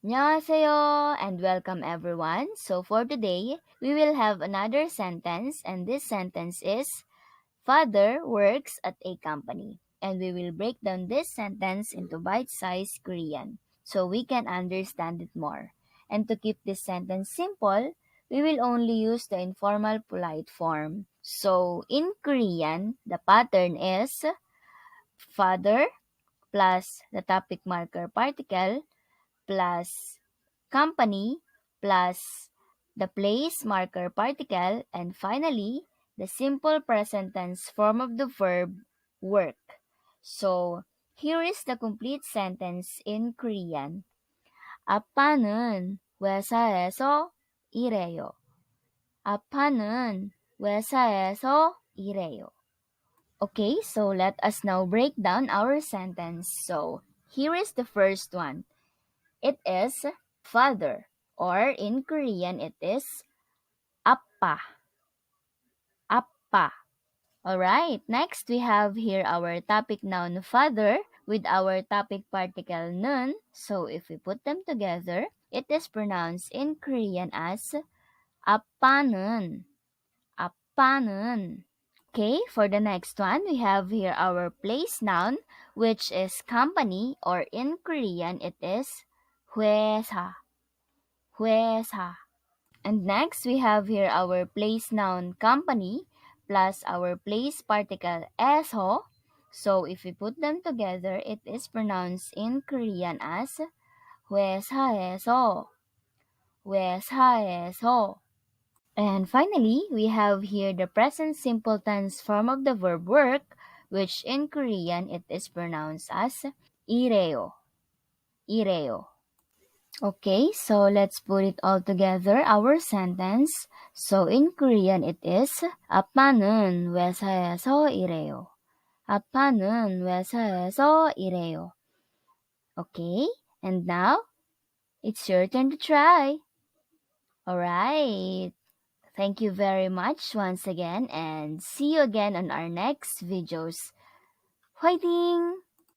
안녕하세요 and welcome everyone. So for today, we will have another sentence and this sentence is Father works at a company. And we will break down this sentence into bite-sized Korean so we can understand it more. And to keep this sentence simple, we will only use the informal polite form. So in Korean, the pattern is father plus the topic marker particle plus company plus the place marker particle and finally the simple present tense form of the verb work. So here is the complete sentence in Korean. 아빠는 회사에서 일해요. 아빠는 회사에서 일해요. Okay, so let us now break down our sentence. So here is the first one. It is father, or in Korean it is appa. Appa. Alright, next we have here our topic noun father with our topic particle nun. So if we put them together, it is pronounced in Korean as 아빠는. 아빠는. Okay, for the next one, we have here our place noun, which is company, or in Korean it is 회사. 회사. And next, we have here our place noun company plus our place particle eso. So if we put them together, it is pronounced in Korean as 회사에서. 회사에서. And finally, we have here the present simple tense form of the verb work, which in Korean it is pronounced as 일해요. 일해요. Okay, so let's put it all together, our sentence. So in Korean it is 아빠는 회사에서 일해요. 아빠는 회사에서 일해요. Okay, and now it's your turn to try. Alright, thank you very much once again and see you again on our next videos. Fighting!